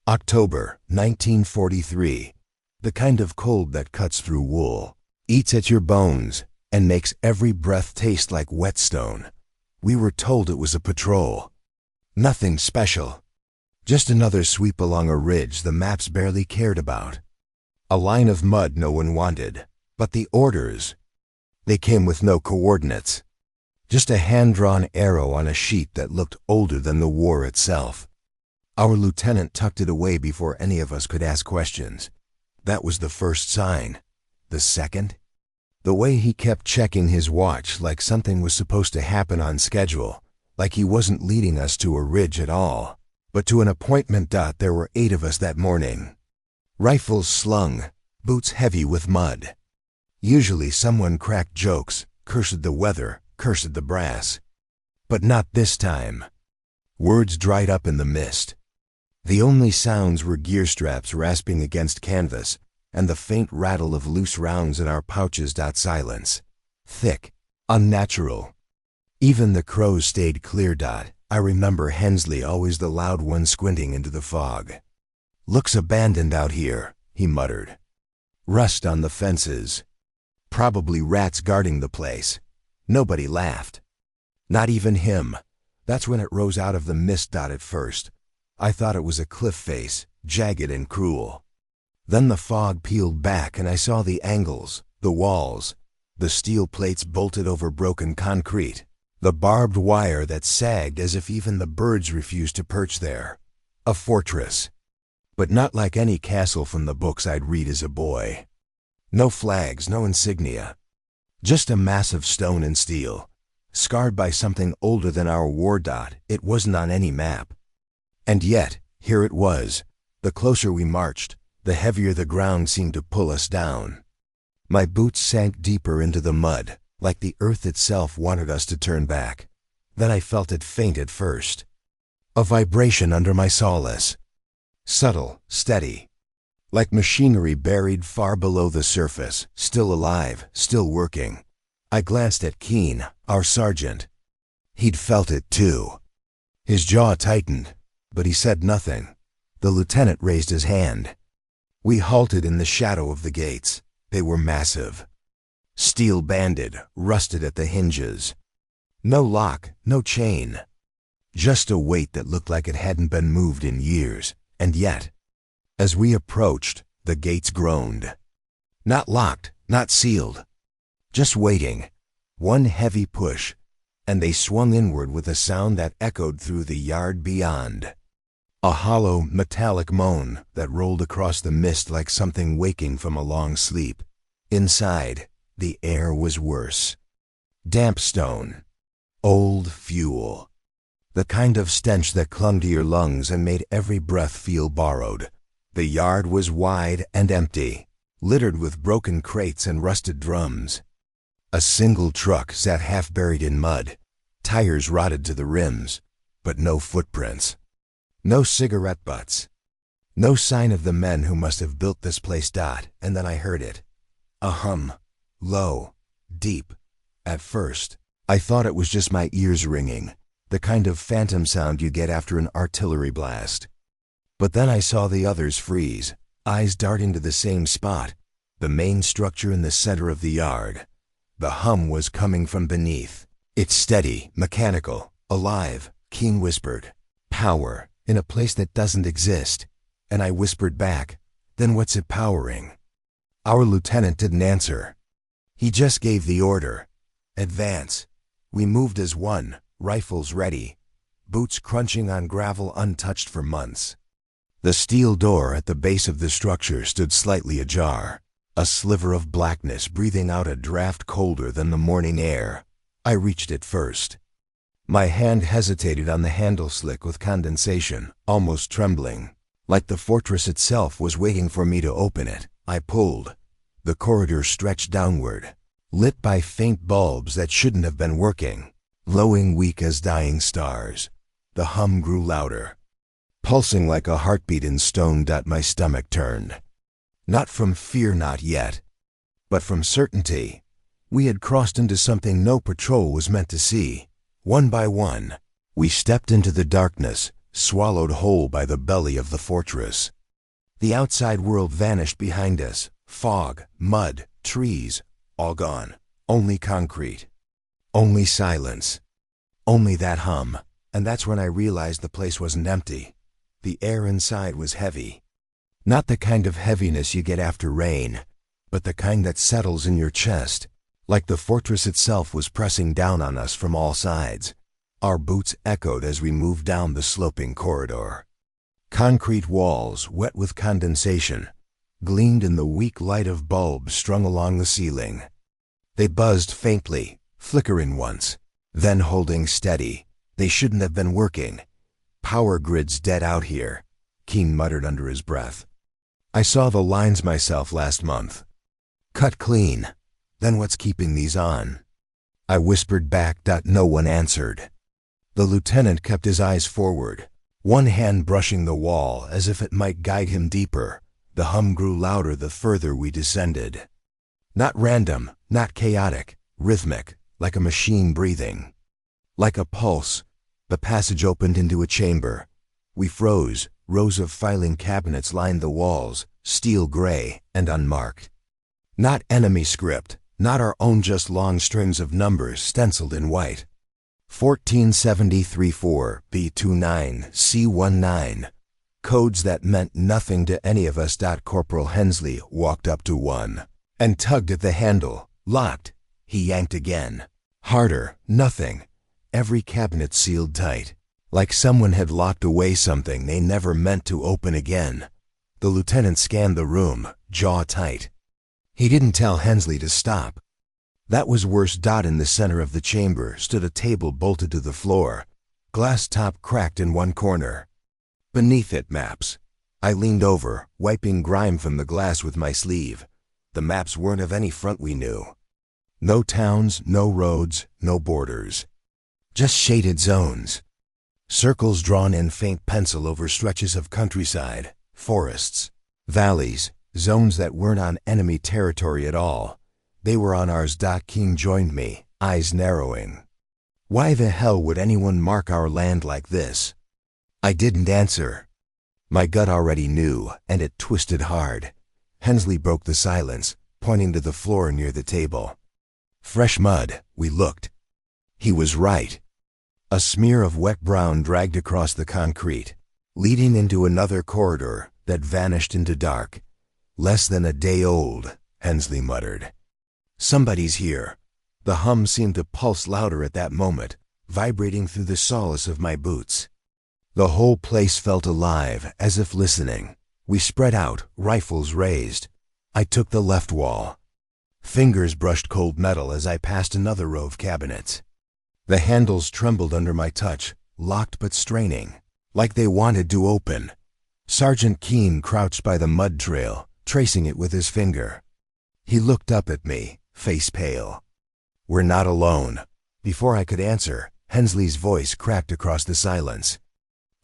October 1943. The kind of cold that cuts through wool, eats at your bones, and makes every breath taste like whetstone. We were told it was a patrol. Nothing special. Just another sweep along a ridge the maps barely cared about. A line of mud no one wanted. But the orders, they came with no coordinates. Just a hand-drawn arrow on a sheet that looked older than the war itself. Our lieutenant tucked it away before any of us could ask questions. That was the first sign. The second? The way he kept checking his watch like something was supposed to happen on schedule, like he wasn't leading us to a ridge at all, but to an appointment. There were 8 of us that morning. Rifles slung, boots heavy with mud. Usually someone cracked jokes, cursed the weather, cursed the brass. But not this time. Words dried up in the mist. The only sounds were gear straps rasping against canvas and the faint rattle of loose rounds in our pouches. Silence. Thick. Unnatural. Even the crows stayed clear. I remember Hensley, always the loud one, squinting into the fog. "Looks abandoned out here," he muttered. "Rust on the fences. Probably rats guarding the place." Nobody laughed. Not even him. That's when it rose out of the mist. At first, I thought it was a cliff face, jagged and cruel. Then the fog peeled back and I saw the angles, the walls, the steel plates bolted over broken concrete, the barbed wire that sagged as if even the birds refused to perch there. A fortress. But not like any castle from the books I'd read as a boy. No flags, no insignia. Just a mass of stone and steel, scarred by something older than our war. It wasn't on any map. And yet, here it was. The closer we marched, the heavier the ground seemed to pull us down. My boots sank deeper into the mud, like the earth itself wanted us to turn back. Then I felt it faint at first. A vibration under my solace. Subtle, steady. Like machinery buried far below the surface, still alive, still working. I glanced at Keene, our sergeant. He'd felt it too. His jaw tightened, but he said nothing. The lieutenant raised his hand. We halted in the shadow of the gates. They were massive. Steel banded, rusted at the hinges. No lock, no chain. Just a weight that looked like it hadn't been moved in years. And yet, as we approached, the gates groaned. Not locked, not sealed. Just waiting. One heavy push, and they swung inward with a sound that echoed through the yard beyond. A hollow, metallic moan that rolled across the mist like something waking from a long sleep. Inside, the air was worse. Damp stone. Old fuel. The kind of stench that clung to your lungs and made every breath feel borrowed. The yard was wide and empty, littered with broken crates and rusted drums. A single truck sat half buried in mud, tires rotted to the rims, but no footprints. No cigarette butts. No sign of the men who must have built this place. And then I heard it. A hum. Low. Deep. At first, I thought it was just my ears ringing, the kind of phantom sound you get after an artillery blast. But then I saw the others freeze, eyes darting to the same spot, the main structure in the center of the yard. The hum was coming from beneath. It's steady, mechanical, alive, Keene whispered. Power. In a place that doesn't exist. And I whispered back, then what's it powering? Our lieutenant didn't answer. He just gave the order. Advance. We moved as one, rifles ready, boots crunching on gravel untouched for months. The steel door at the base of the structure stood slightly ajar, a sliver of blackness breathing out a draft colder than the morning air. I reached it first. My hand hesitated on the handle slick with condensation, almost trembling. Like the fortress itself was waiting for me to open it. I pulled. The corridor stretched downward, lit by faint bulbs that shouldn't have been working, glowing weak as dying stars. The hum grew louder, pulsing like a heartbeat in stone. My stomach turned. Not from fear, not yet, but from certainty. We had crossed into something no patrol was meant to see. One by one, we stepped into the darkness, swallowed whole by the belly of the fortress. The outside world vanished behind us. Fog, mud, trees, all gone. Only concrete. Only silence. Only that hum. And that's when I realized the place wasn't empty. The air inside was heavy. Not the kind of heaviness you get after rain, but the kind that settles in your chest, like the fortress itself was pressing down on us from all sides. Our boots echoed as we moved down the sloping corridor. Concrete walls, wet with condensation, gleamed in the weak light of bulbs strung along the ceiling. They buzzed faintly, flickering once, then holding steady. They shouldn't have been working. Power grid's dead out here, Keen muttered under his breath. I saw the lines myself last month. Cut clean. Then what's keeping these on? I whispered back. No one answered. The lieutenant kept his eyes forward, one hand brushing the wall as if it might guide him deeper. The hum grew louder the further we descended. Not random, not chaotic, rhythmic, like a machine breathing. Like a pulse, the passage opened into a chamber. We froze. Rows of filing cabinets lined the walls, steel gray and unmarked. Not enemy script, not our own, just long strings of numbers stenciled in white. 1473-4, B29, C19. Codes that meant nothing to any of us. Corporal Hensley walked up to one and tugged at the handle. Locked. He yanked again. Harder. Nothing. Every cabinet sealed tight, like someone had locked away something they never meant to open again. The lieutenant scanned the room, jaw tight. He didn't tell Hensley to stop. That was worse. In the center of the chamber stood a table bolted to the floor, glass top cracked in one corner. Beneath it, maps. I leaned over, wiping grime from the glass with my sleeve. The maps weren't of any front we knew. No towns, no roads, no borders. Just shaded zones. Circles drawn in faint pencil over stretches of countryside, forests, valleys, zones that weren't on enemy territory at all. They were on ours. King joined me, eyes narrowing. Why the hell would anyone mark our land like this? I didn't answer. My gut already knew, and it twisted hard. Hensley broke the silence, pointing to the floor near the table. Fresh mud. We looked. He was right. A smear of wet brown dragged across the concrete, leading into another corridor that vanished into dark. Less than a day old, Hensley muttered. Somebody's here. The hum seemed to pulse louder at that moment, vibrating through the soles of my boots. The whole place felt alive, as if listening. We spread out, rifles raised. I took the left wall. Fingers brushed cold metal as I passed another row of cabinets. The handles trembled under my touch, locked but straining, like they wanted to open. Sergeant Keen crouched by the mud trail, tracing it with his finger. He looked up at me, face pale. We're not alone. Before I could answer, Hensley's voice cracked across the silence.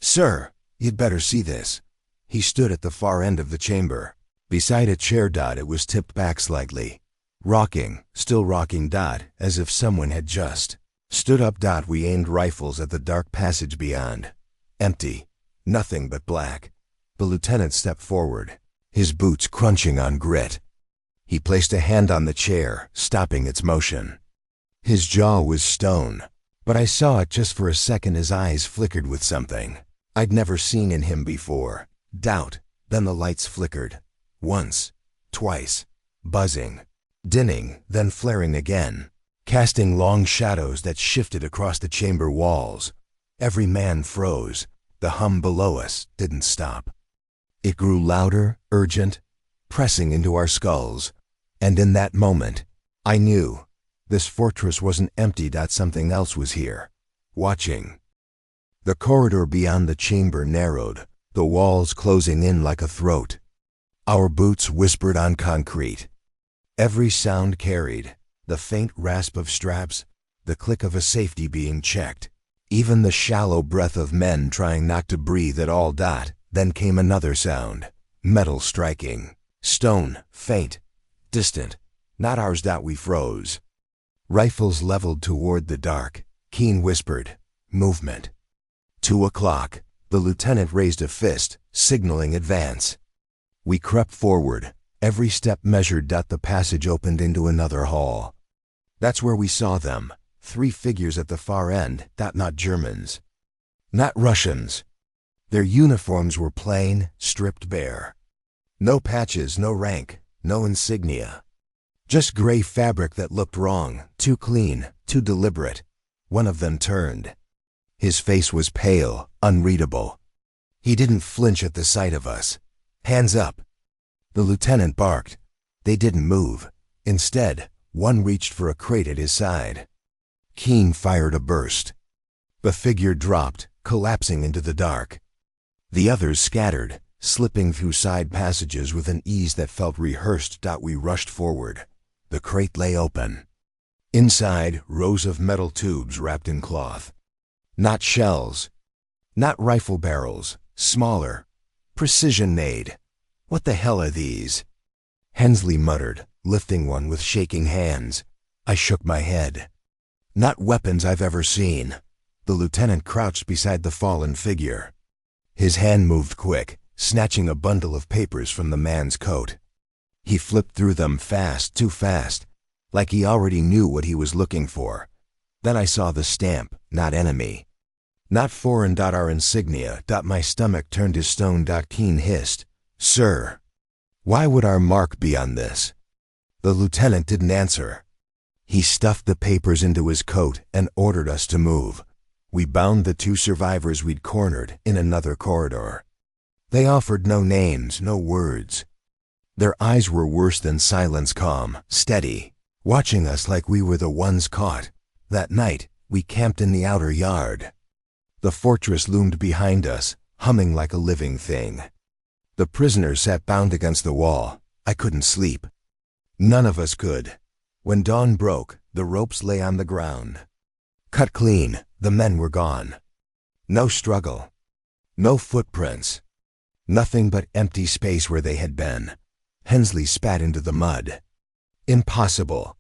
Sir, you'd better see this. He stood at the far end of the chamber. Beside a chair. It was tipped back slightly. Rocking, still rocking. As if someone had just stood up. We aimed rifles at the dark passage beyond. Empty. Nothing but black. The lieutenant stepped forward, his boots crunching on grit. He placed a hand on the chair, stopping its motion. His jaw was stone, but I saw it just for a second. His eyes flickered with something I'd never seen in him before. Doubt. Then the lights flickered. Once. Twice. Buzzing. Dinning, then flaring again, casting long shadows that shifted across the chamber walls. Every man froze. The hum below us didn't stop. It grew louder, urgent, pressing into our skulls. And in that moment, I knew this fortress wasn't empty. Something else was here, watching. The corridor beyond the chamber narrowed, the walls closing in like a throat. Our boots whispered on concrete. Every sound carried, the faint rasp of straps, the click of a safety being checked, even the shallow breath of men trying not to breathe at all. Then came another sound, metal striking, stone, faint, distant, not ours. We froze. Rifles leveled toward the dark. Keen whispered, movement. 2 o'clock. The lieutenant raised a fist, signaling advance. We crept forward. Every step measured. The passage opened into another hall. That's where we saw them. 3 figures at the far end. Not Germans. Not Russians. Their uniforms were plain, stripped bare. No patches, no rank, no insignia. Just gray fabric that looked wrong, too clean, too deliberate. One of them turned. His face was pale, unreadable. He didn't flinch at the sight of us. Hands up. The lieutenant barked. They didn't move. Instead, one reached for a crate at his side. Keene fired a burst. The figure dropped, collapsing into the dark. The others scattered, slipping through side passages with an ease that felt rehearsed. We rushed forward. The crate lay open. Inside, rows of metal tubes wrapped in cloth. Not shells. Not rifle barrels. Smaller. Precision-made. What the hell are these? Hensley muttered, lifting one with shaking hands. I shook my head. Not weapons I've ever seen. The lieutenant crouched beside the fallen figure. His hand moved quick, snatching a bundle of papers from the man's coat. He flipped through them fast, too fast, like he already knew what he was looking for. Then I saw the stamp, not enemy. Not foreign. Our insignia. My stomach turned to stone. Keene hissed. Sir, why would our mark be on this? The lieutenant didn't answer. He stuffed the papers into his coat and ordered us to move. We bound the 2 survivors we'd cornered in another corridor. They offered no names, no words. Their eyes were worse than silence, calm, steady, watching us like we were the ones caught. That night, we camped in the outer yard. The fortress loomed behind us, humming like a living thing. The prisoners sat bound against the wall. I couldn't sleep. None of us could. When dawn broke, the ropes lay on the ground. Cut clean, the men were gone. No struggle. No footprints. Nothing but empty space where they had been. Hensley spat into the mud. Impossible.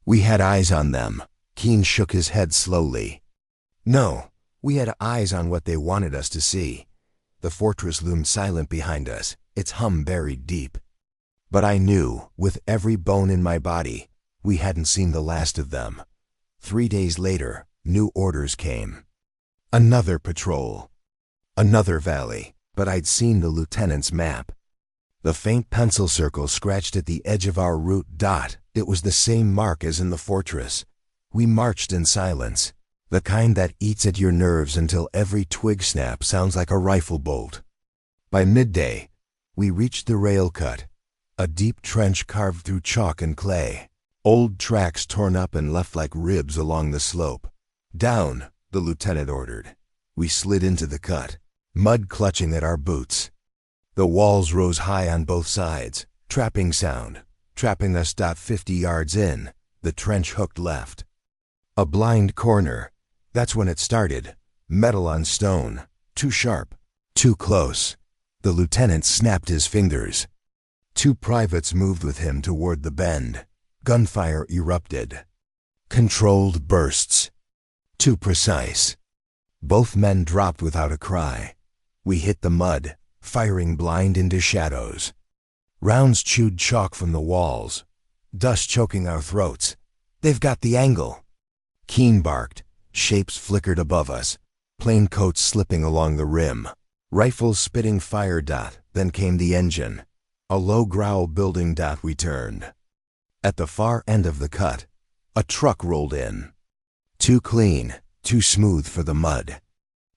We had eyes on them. Keene shook his head slowly. No, we had eyes on what they wanted us to see. The fortress loomed silent behind us, its hum buried deep. But I knew, with every bone in my body, we hadn't seen the last of them. 3 days later, new orders came. Another patrol. Another valley, but I'd seen the lieutenant's map. The faint pencil circle scratched at the edge of our route. It was the same mark as in the fortress. We marched in silence. The kind that eats at your nerves until every twig snap sounds like a rifle bolt. By midday, we reached the rail cut, a deep trench carved through chalk and clay. Old tracks torn up and left like ribs along the slope. Down, the lieutenant ordered. We slid into the cut, mud clutching at our boots. The walls rose high on both sides, trapping sound, trapping us. 50 yards in, the trench hooked left. A blind corner. That's when it started. Metal on stone. Too sharp. Too close. The lieutenant snapped his fingers. 2 privates moved with him toward the bend. Gunfire erupted. Controlled bursts. Too precise. Both men dropped without a cry. We hit the mud, firing blind into shadows. Rounds chewed chalk from the walls. Dust choking our throats. They've got the angle. Keene barked. Shapes flickered above us, plain coats slipping along the rim. Rifles spitting fire. Then came the engine. A low growl building. We turned. At the far end of the cut, a truck rolled in. Too clean, too smooth for the mud.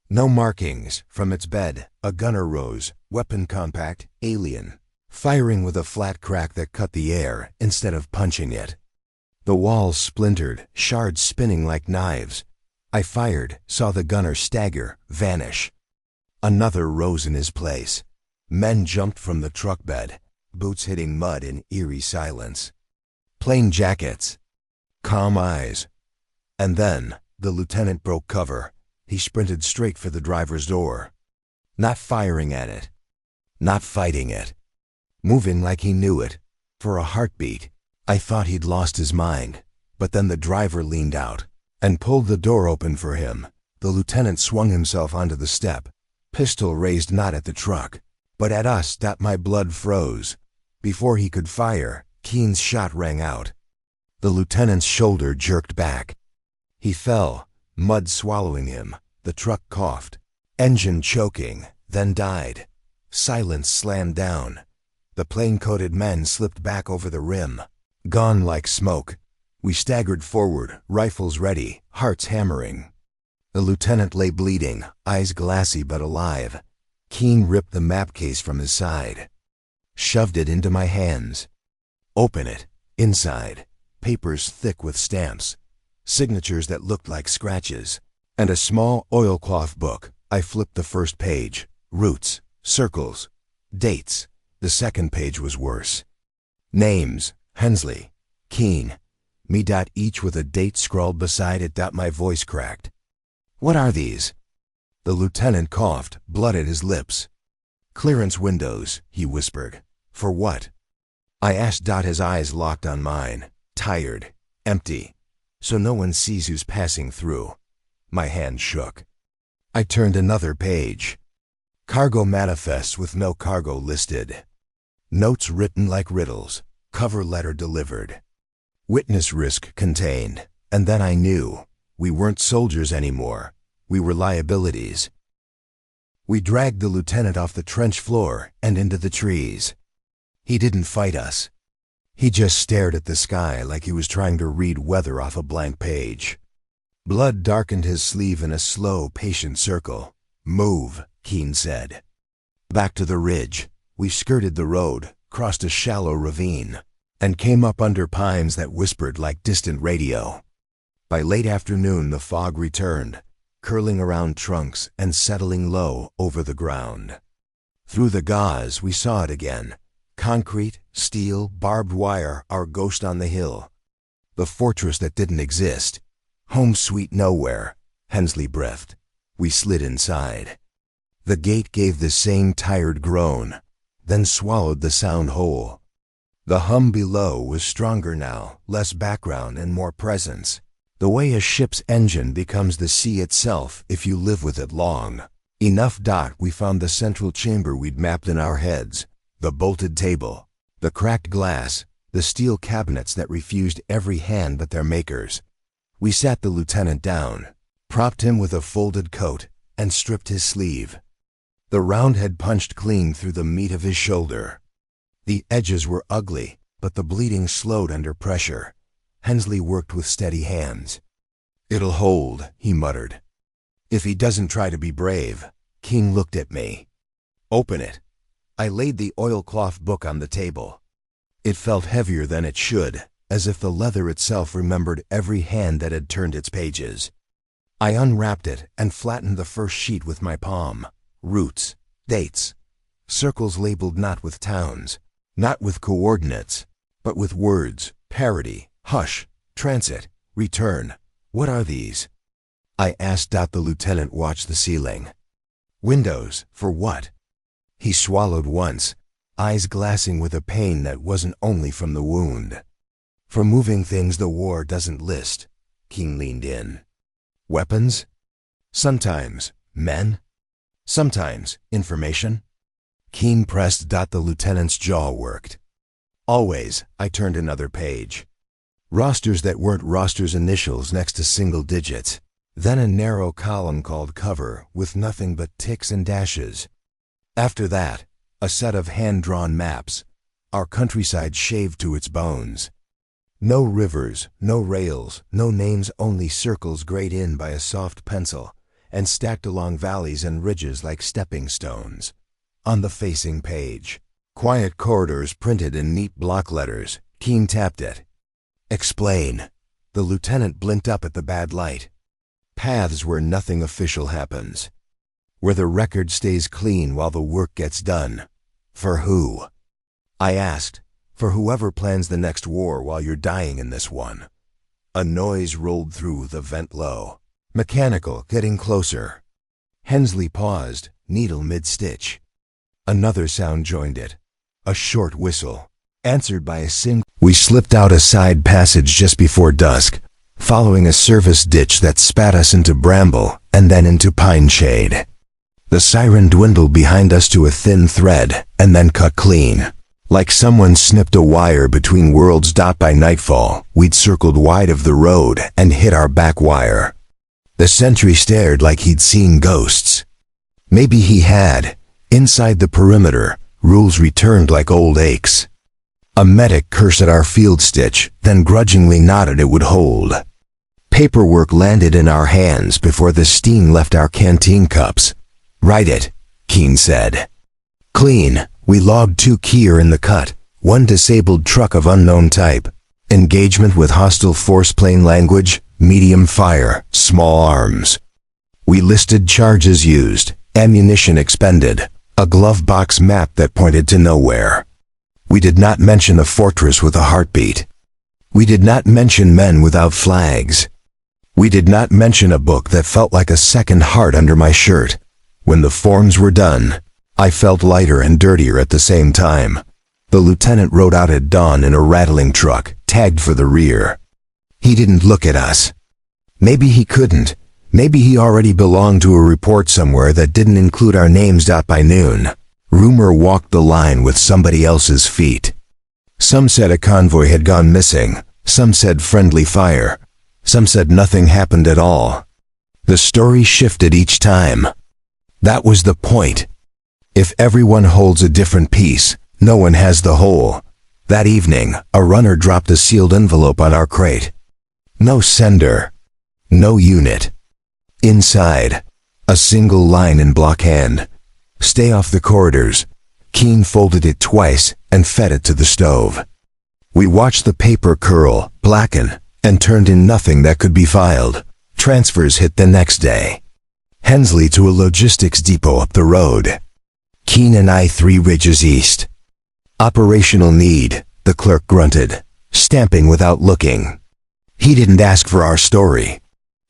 No markings. From its bed, a gunner rose, weapon compact, alien, firing with a flat crack that cut the air instead of punching it. The walls splintered, shards spinning like knives. I fired, saw the gunner stagger, vanish. Another rose in his place. Men jumped from the truck bed, boots hitting mud in eerie silence. Plain jackets. Calm eyes. And then, the lieutenant broke cover. He sprinted straight for the driver's door. Not firing at it. Not fighting it. Moving like he knew it. For a heartbeat, I thought he'd lost his mind. But then the driver leaned out and pulled the door open for him. The lieutenant swung himself onto the step, Pistol raised not at the truck, but at us. My blood froze. Before he could fire, Keen's shot rang out. The lieutenant's shoulder jerked back. He fell, mud swallowing him. The truck coughed, engine choking, then died. Silence slammed down. The plain-coated men slipped back over the rim, gone like smoke. We staggered forward, rifles ready, hearts hammering. The lieutenant lay bleeding, eyes glassy but alive. Keen ripped the map case from his side, shoved it into my hands. Open it. Inside, papers thick with stamps, signatures that looked like scratches, and a small oilcloth book. I flipped the first page. Routes, circles, dates. The second page was worse. Names: Hensley, Keen, me. Each with a date scrawled beside it. My voice cracked. What are these? The lieutenant coughed, blood at his lips. Clearance windows, he whispered. For what? I asked. His eyes locked on mine, tired, empty, so no one sees who's passing through. My hand shook. I turned another page. Cargo manifests with no cargo listed. Notes written like riddles. Cover letter delivered. Witness risk contained. And then I knew. We weren't soldiers anymore. We were liabilities. We dragged the lieutenant off the trench floor and into the trees. He didn't fight us. He just stared at the sky like he was trying to read weather off a blank page. Blood darkened his sleeve in a slow, patient circle. Move, Keen said. Back to the ridge. We skirted the road, crossed a shallow ravine, and came up under pines that whispered like distant radio. By late afternoon the fog returned, curling around trunks and settling low over the ground. Through the gauze we saw it again. Concrete, steel, barbed wire, our ghost on the hill. The fortress that didn't exist. Home sweet nowhere, Hensley breathed. We slid inside. The gate gave the same tired groan, then swallowed the sound whole. The hum below was stronger now, less background and more presence. The way a ship's engine becomes the sea itself if you live with it long. Enough. We found the central chamber we'd mapped in our heads. The bolted table, the cracked glass, the steel cabinets that refused every hand but their makers. We sat the lieutenant down, propped him with a folded coat, and stripped his sleeve. The round had punched clean through the meat of his shoulder. The edges were ugly, but the bleeding slowed under pressure. Hensley worked with steady hands. It'll hold, he muttered. If he doesn't try to be brave. King looked at me. Open it. I laid the oilcloth book on the table. It felt heavier than it should, as if the leather itself remembered every hand that had turned its pages. I unwrapped it and flattened the first sheet with my palm. Routes, dates, circles labeled not with towns, not with coordinates, but with words, parity, hush, transit, return. What are these? I asked. The lieutenant watched the ceiling. Windows, for what? He swallowed once, eyes glassing with a pain that wasn't only from the wound. For moving things the war doesn't list. King leaned in. Weapons? Sometimes. Men? Sometimes. Information? Keen pressed. The lieutenant's jaw worked. Always. I turned another page. Rosters that weren't rosters, initials next to single digits. Then a narrow column called cover with nothing but ticks and dashes. After that, a set of hand-drawn maps, our countryside shaved to its bones. No rivers, no rails, no names, only circles grayed in by a soft pencil and stacked along valleys and ridges like stepping stones. On the facing page, quiet corridors printed in neat block letters. Keen tapped it. Explain. The lieutenant blinked up at the bad light. Paths where nothing official happens. Where the record stays clean while the work gets done. For who? I asked. For whoever plans the next war while you're dying in this one. A noise rolled through the vent low. Mechanical, getting closer. Hensley paused, needle mid-stitch. Another sound joined it. A short whistle, answered by a sing. We slipped out a side passage just before dusk, following a service ditch that spat us into bramble and then into pine shade. The siren dwindled behind us to a thin thread, and then cut clean. Like someone snipped a wire between worlds. By nightfall, we'd circled wide of the road and hit our back wire. The sentry stared like he'd seen ghosts. Maybe he had. Inside the perimeter, rules returned like old aches. A medic cursed at our field stitch, then grudgingly nodded it would hold. Paperwork landed in our hands before the steam left our canteen cups. "Write it," Keene said. Clean. We logged 2 Kier in the cut, 1 disabled truck of unknown type. Engagement with hostile force, plain language, medium fire, small arms. We listed charges used, ammunition expended, a glove box map that pointed to nowhere. We did not mention a fortress with a heartbeat. We did not mention men without flags. We did not mention a book that felt like a second heart under my shirt. When the forms were done, I felt lighter and dirtier at the same time. The lieutenant rode out at dawn in a rattling truck, tagged for the rear. He didn't look at us. Maybe he couldn't. Maybe he already belonged to a report somewhere that didn't include our names. By noon, rumor walked the line with somebody else's feet. Some said a convoy had gone missing. Some said friendly fire. Some said nothing happened at all. The story shifted each time. That was the point. If everyone holds a different piece, no one has the whole. That evening, a runner dropped a sealed envelope on our crate. No sender. No unit. Inside, a single line in blockhand. "Stay off the corridors." Keene folded it twice and fed it to the stove. We watched the paper curl, blacken, and turned in nothing that could be filed. Transfers hit the next day. Hensley to a logistics depot up the road. Keene and I 3 ridges east. "Operational need," the clerk grunted, stamping without looking. He didn't ask for our story.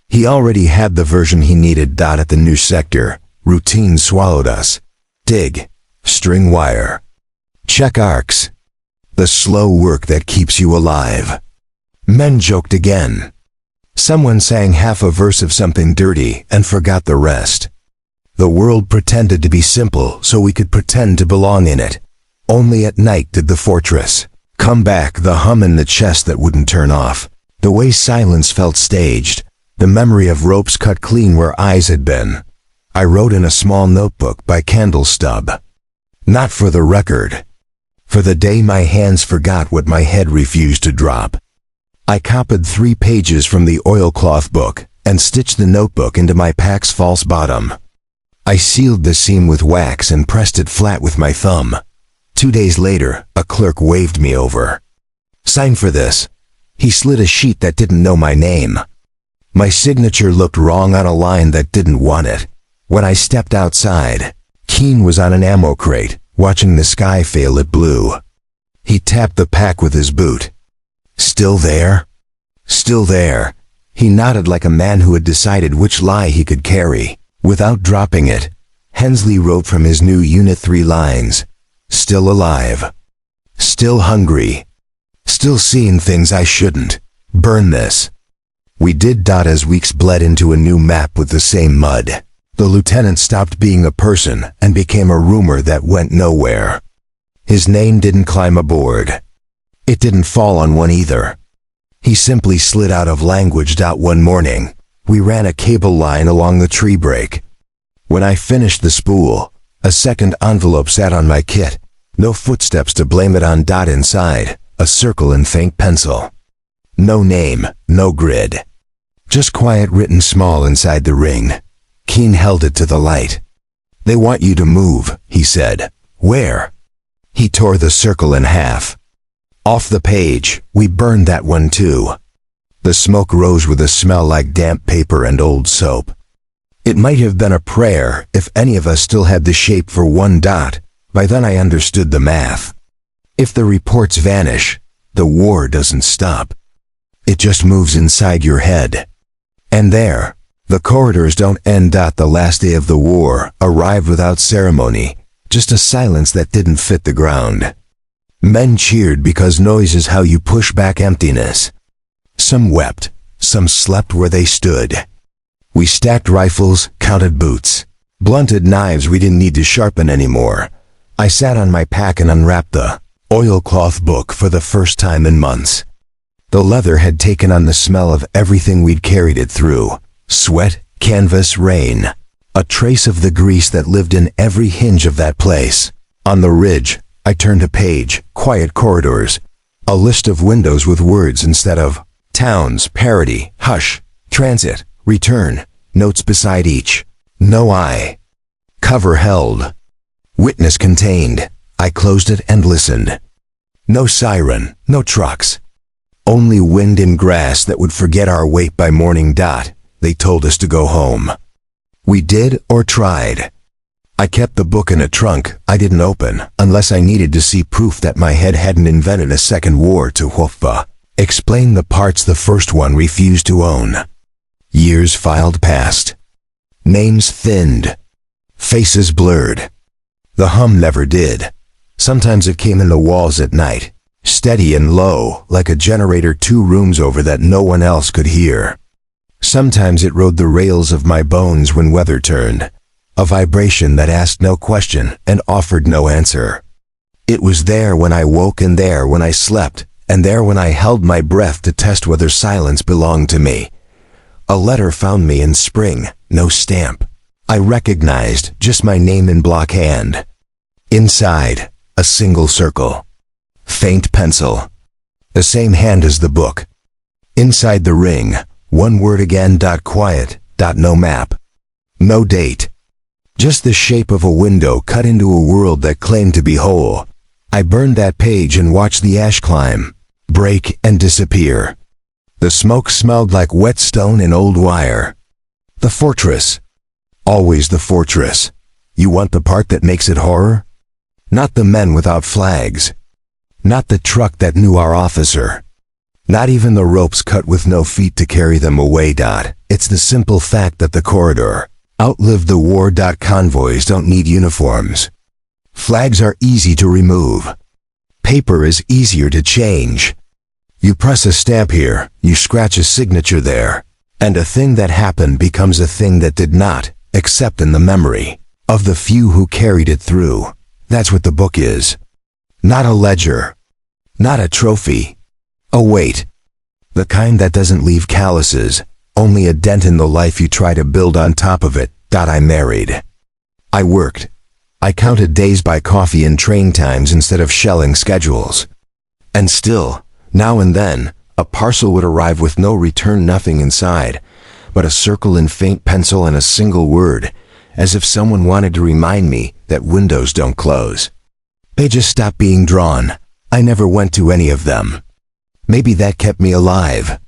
He already had the version he needed. At the new sector, routine swallowed us. Dig. String wire. Check arcs. The slow work that keeps you alive. Men joked again. Someone sang half a verse of something dirty and forgot the rest. The world pretended to be simple so we could pretend to belong in it. Only at night did the fortress come back, the hum in the chest that wouldn't turn off. The way silence felt staged. The memory of ropes cut clean where eyes had been. I wrote in a small notebook by candle stub. Not for the record. For the day my hands forgot what my head refused to drop. I copied 3 pages from the oilcloth book and stitched the notebook into my pack's false bottom. I sealed the seam with wax and pressed it flat with my thumb. 2 days later, a clerk waved me over. "Sign for this." He slid a sheet that didn't know my name. My signature looked wrong on a line that didn't want it. When I stepped outside, Keene was on an ammo crate, watching the sky fail at blue. He tapped the pack with his boot. "Still there?" "Still there." He nodded like a man who had decided which lie he could carry. Without dropping it, Hensley wrote from his new Unit 3 lines. "Still alive. Still hungry. Still seeing things I shouldn't. Burn this." We did. As weeks bled into a new map with the same mud. The lieutenant stopped being a person and became a rumor that went nowhere. His name didn't climb aboard. It didn't fall on one either. He simply slid out of language. One morning, we ran a cable line along the tree break. When I finished the spool, a second envelope sat on my kit. No footsteps to blame it on. Inside, a circle in faint pencil. No name, no grid. Just quiet written small inside the ring. Keene held it to the light. "They want you to move," he said. "Where?" He tore the circle in half. Off the page. We burned that one too. The smoke rose with a smell like damp paper and old soap. It might have been a prayer if any of us still had the shape for 1 dot. By then I understood the math. If the reports vanish, the war doesn't stop. It just moves inside your head. And there, the corridors don't end. The last day of the war arrived without ceremony, just a silence that didn't fit the ground. Men cheered because noise is how you push back emptiness. Some wept, some slept where they stood. We stacked rifles, counted boots. Blunted knives we didn't need to sharpen anymore. I sat on my pack and unwrapped the oilcloth book for the first time in months. The leather had taken on the smell of everything we'd carried it through. Sweat, canvas, rain. A trace of the grease that lived in every hinge of that place. On the ridge, I turned a page, quiet corridors. A list of windows with words instead of towns, parody, hush, transit, return, notes beside each. No eye. Cover held. Witness contained. I closed it and listened. No siren, no trucks. Only wind and grass that would forget our wait by morning dot. They told us to go home. We did or tried. I kept the book in a trunk I didn't open unless I needed to see proof that my head hadn't invented a second war to explain the parts the first one refused to own. Years filed past. Names thinned. Faces blurred. The hum never did. Sometimes it came in the walls at night, steady and low, like a generator 2 rooms over that no one else could hear. Sometimes it rode the rails of my bones when weather turned, a vibration that asked no question and offered no answer. It was there when I woke and there when I slept, and there when I held my breath to test whether silence belonged to me. A letter found me in spring, no stamp. I recognized just my name in block hand. Inside, a single circle. Faint pencil. The same hand as the book. Inside the ring, one word again, quiet, no map. No date. Just the shape of a window cut into a world that claimed to be whole. I burned that page and watched the ash climb, break and disappear. The smoke smelled like wet stone and old wire. The fortress. Always the fortress. You want the part that makes it horror? Not the men without flags. Not the truck that knew our officer. Not even the ropes cut with no feet to carry them away. It's the simple fact that the corridor outlived the war. Convoys don't need uniforms. Flags are easy to remove. Paper is easier to change. You press a stamp here, you scratch a signature there, and a thing that happened becomes a thing that did not, except in the memory of the few who carried it through. That's what the book is. Not a ledger. Not a trophy. A weight. The kind that doesn't leave calluses, only a dent in the life you try to build on top of it. I married. I worked. I counted days by coffee and train times instead of shelling schedules. And still, now and then, a parcel would arrive with no return, nothing inside, but a circle in faint pencil and a single word, as if someone wanted to remind me that windows don't close. They just stopped being drawn. I never went to any of them. Maybe that kept me alive.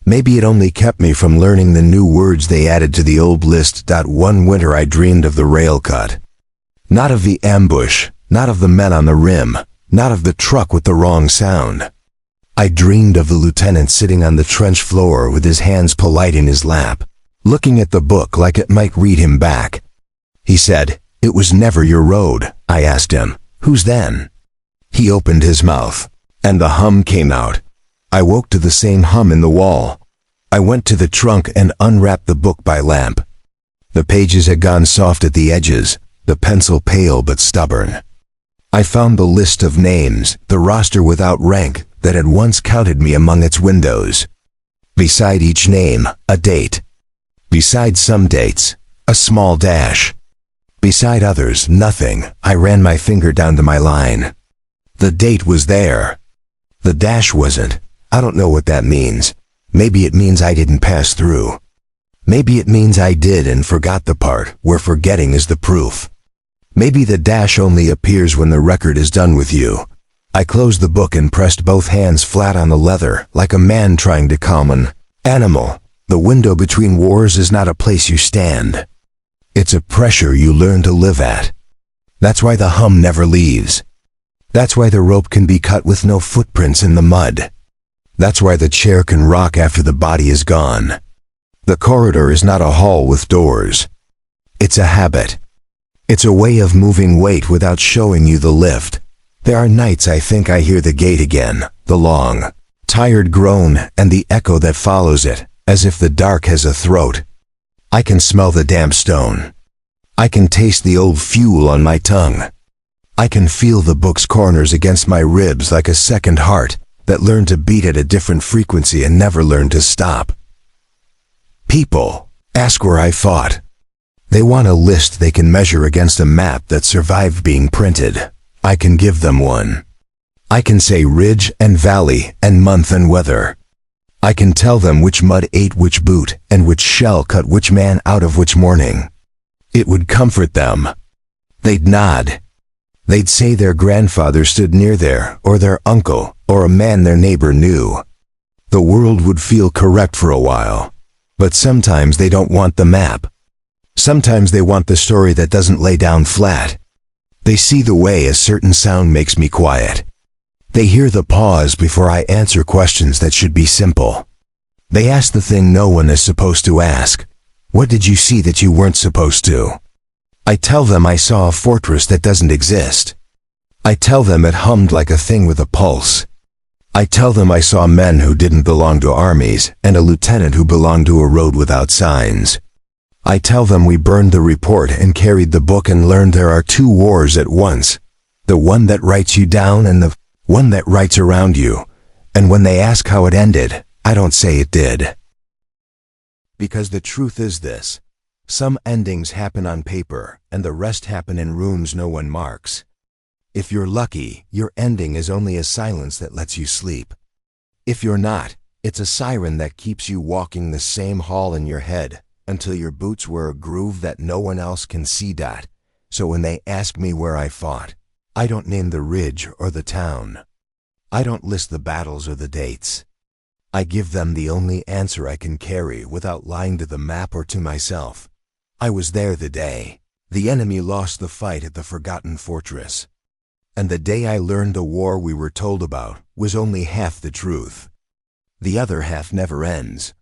Maybe it only kept me from learning the new words they added to the old list. One winter I dreamed of the rail cut. Not of the ambush, not of the men on the rim, not of the truck with the wrong sound. I dreamed of the lieutenant sitting on the trench floor with his hands polite in his lap, looking at the book like it might read him back. He said, "It was never your road." I asked him, "Whose then?" He opened his mouth, and the hum came out. I woke to the same hum in the wall. I went to the trunk and unwrapped the book by lamp. The pages had gone soft at the edges, the pencil pale but stubborn. I found the list of names, the roster without rank, that had once counted me among its windows. Beside each name, a date. Beside some dates, a small dash. Beside others, nothing. I ran my finger down to my line. The date was there. The dash wasn't. I don't know what that means. Maybe it means I didn't pass through. Maybe it means I did and forgot the part where forgetting is the proof. Maybe the dash only appears when the record is done with you. I closed the book and pressed both hands flat on the leather, like a man trying to calm an animal. The window between wars is not a place you stand. It's a pressure you learn to live at. That's why the hum never leaves. That's why the rope can be cut with no footprints in the mud. That's why the chair can rock after the body is gone. The corridor is not a hall with doors. It's a habit. It's a way of moving weight without showing you the lift. There are nights I think I hear the gate again, the long, tired groan and the echo that follows it, as if the dark has a throat. I can smell the damp stone. I can taste the old fuel on my tongue. I can feel the book's corners against my ribs like a second heart that learned to beat at a different frequency and never learned to stop. People ask where I fought. They want a list they can measure against a map that survived being printed. I can give them one. I can say ridge and valley and month and weather. I can tell them which mud ate which boot and which shell cut which man out of which morning. It would comfort them. They'd nod. They'd say their grandfather stood near there, or their uncle, or a man their neighbor knew. The world would feel correct for a while. But sometimes they don't want the map. Sometimes they want the story that doesn't lay down flat. They see the way a certain sound makes me quiet. They hear the pause before I answer questions that should be simple. They ask the thing no one is supposed to ask. What did you see that you weren't supposed to? I tell them I saw a fortress that doesn't exist. I tell them it hummed like a thing with a pulse. I tell them I saw men who didn't belong to armies and a lieutenant who belonged to a road without signs. I tell them we burned the report and carried the book and learned there are two wars at once. The one that writes you down and the one that writes around you. And when they ask how it ended, I don't say it did. Because the truth is this. Some endings happen on paper and the rest happen in rooms no one marks. If you're lucky, your ending is only a silence that lets you sleep. If you're not, it's a siren that keeps you walking the same hall in your head until your boots wear a groove that no one else can see. So when they ask me where I fought, I don't name the ridge or the town. I don't list the battles or the dates. I give them the only answer I can carry without lying to the map or to myself. I was there the day the enemy lost the fight at the forgotten fortress. And the day I learned the war we were told about was only half the truth. The other half never ends.